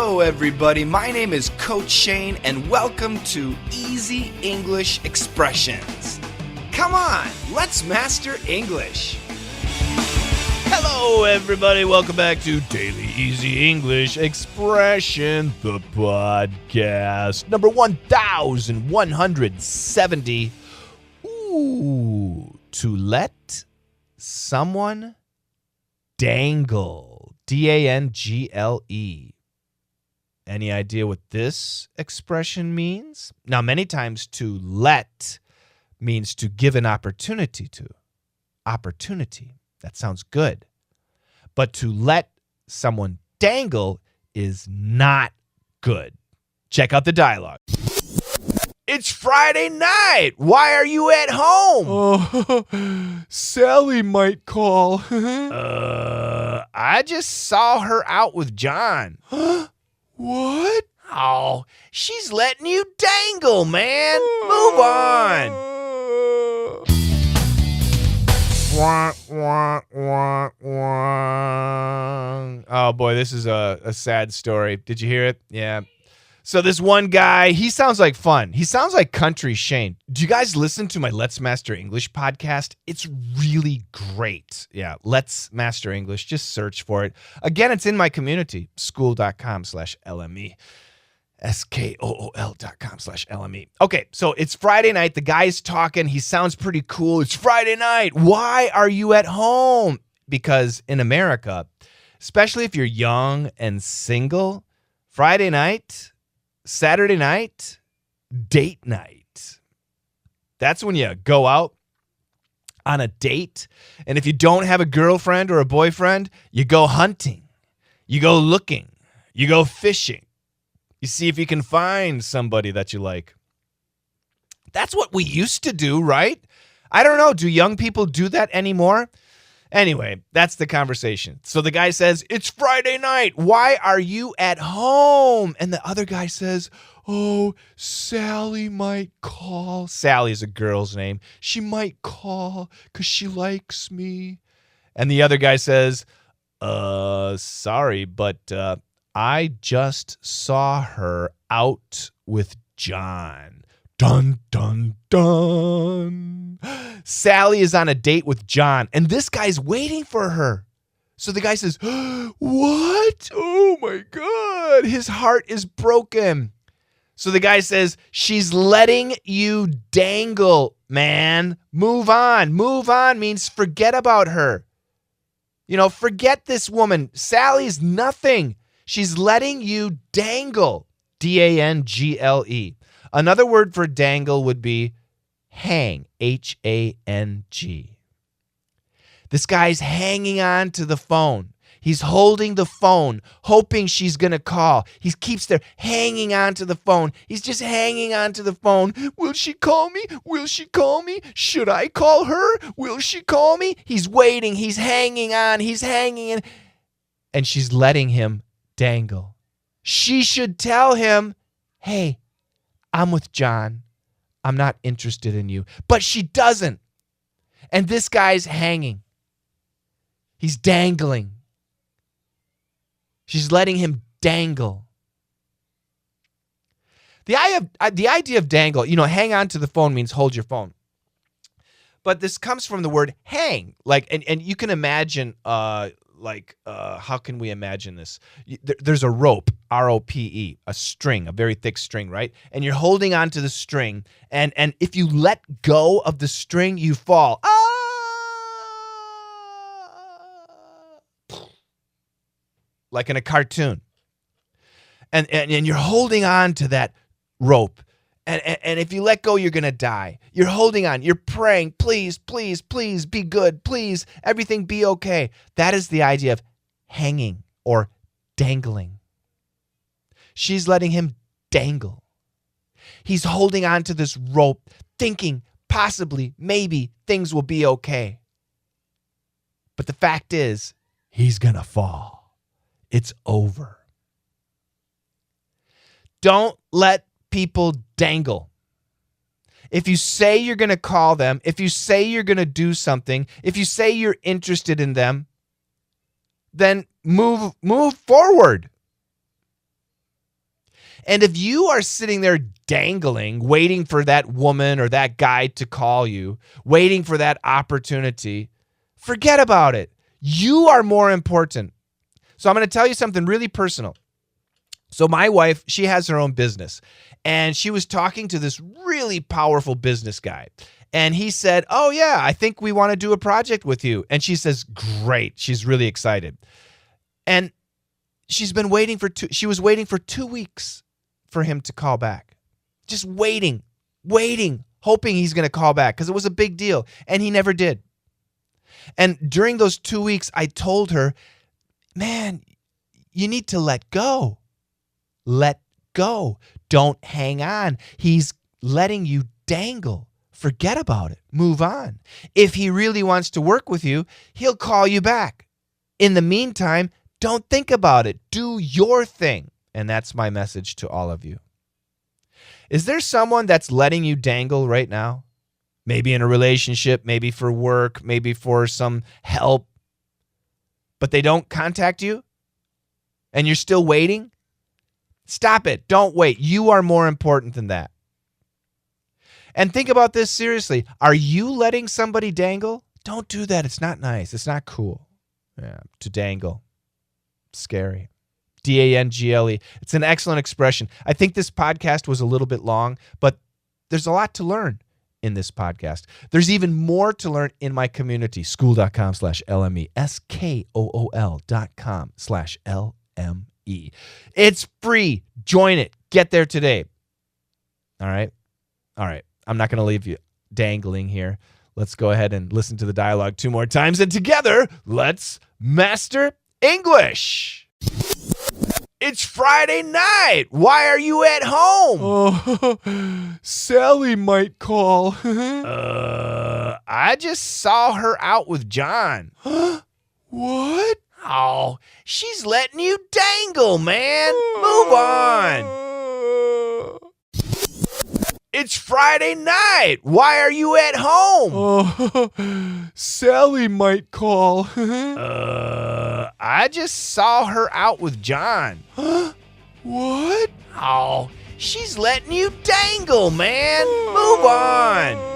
Hello, everybody. My name is Coach Shane, and welcome to Easy English Expressions. Come on, let's master English. Hello, everybody. Welcome back to Daily Easy English Expression, the podcast. Number 1170. To let someone dangle. D-A-N-G-L-E. Any idea what this expression means? Now, many times to let means to give an opportunity to. Opportunity. That sounds good. But to let someone dangle is not good. Check out the dialogue. It's Friday night. Why are you at home? Sally might call. I just saw her out with John. What? Oh, she's letting you dangle, man. Move on. Oh, boy, this is a sad story. Did you hear it? Yeah. So this one guy, he sounds like fun. He sounds like Country Shane. Do you guys listen to my Let's Master English podcast? It's really great. Yeah, Let's Master English. Just search for it. Again, it's in my community, school.com/LME. SKOOL.com/LME. Okay, so it's Friday night. The guy's talking. He sounds pretty cool. It's Friday night. Why are you at home? Because in America, especially if you're young and single, Friday night, Saturday night, date night. That's when you go out on a date. And if you don't have a girlfriend or a boyfriend, you go hunting. You go looking. You go fishing. You see if you can find somebody that you like. That's what we used to do, right? I don't know. Do young people do that anymore? Anyway, that's the conversation. So the guy says, it's Friday night. Why are you at home? And the other guy says, oh, Sally might call. Sally is a girl's name. She might call because she likes me. And the other guy says, sorry, but I just saw her out with John. Dun, dun, dun. Sally is on a date with John, and this guy's waiting for her. So the guy says, what? Oh, my God. His heart is broken. So the guy says, she's letting you dangle, man. Move on. Move on means forget about her. You know, forget this woman. Sally's nothing. She's letting you dangle. D-A-N-G-L-E. Another word for dangle would be hang, H-A-N-G. This guy's hanging on to the phone. He's holding the phone, hoping she's going to call. He keeps there hanging on to the phone. He's just hanging on to the phone. Will she call me? Will she call me? Should I call her? Will she call me? He's waiting. He's hanging on. He's hanging in. And she's letting him dangle. She should tell him, hey, I'm with John. I'm not interested in you. But she doesn't. And this guy's hanging. He's dangling. She's letting him dangle. The idea of dangle, you know, hang on to the phone means hold your phone. But this comes from the word hang. Like, and you can imagine, how can we imagine this? There's a rope, R-O-P-E, a string, a very thick string, right? And you're holding on to the string, and if you let go of the string, you fall. Like in a cartoon. And you're holding on to that rope. And if you let go, you're going to die. You're holding on. You're praying, please, please, please be good. Please, everything be okay. That is the idea of hanging or dangling. She's letting him dangle. He's holding on to this rope, thinking possibly, maybe things will be okay. But the fact is, he's going to fall. It's over. Don't let people dangle. If you say you're going to call them, if you say you're going to do something, if you say you're interested in them, then move forward. And if you are sitting there dangling, waiting for that woman or that guy to call you, waiting for that opportunity, forget about it. You are more important. So I'm going to tell you something really personal. So my wife, she has her own business, and she was talking to this really powerful business guy. And he said, oh, yeah, I think we want to do a project with you. And she says, great. She's really excited. And she was waiting for 2 weeks for him to call back. Just waiting, hoping he's going to call back because it was a big deal. And he never did. And during those 2 weeks, I told her, man, you need to let go. Let go. Don't hang on. He's letting you dangle. Forget about it. Move on. If he really wants to work with you, he'll call you back. In the meantime, don't think about it. Do your thing. And that's my message to all of you. Is there someone that's letting you dangle right now? Maybe in a relationship, maybe for work, maybe for some help, but they don't contact you? And you're still waiting? Stop it. Don't wait. You are more important than that. And think about this seriously. Are you letting somebody dangle? Don't do that. It's not nice. It's not cool. Yeah, to dangle. Scary. D-A-N-G-L-E. It's an excellent expression. I think this podcast was a little bit long, but there's a lot to learn in this podcast. There's even more to learn in my community, school.com/LME, SKOOL.com/LME. It's free. Join it. Get there today. All right. I'm not going to leave you dangling here. Let's go ahead and listen to the dialogue 2 more times. And together, let's master English. It's Friday night. Why are you at home? Oh, Sally might call. I just saw her out with John. What? Oh, she's letting you dangle, man. Move on. It's Friday night. Why are you at home? Oh, Sally might call. I just saw her out with John. What? Oh, she's letting you dangle, man. Move on.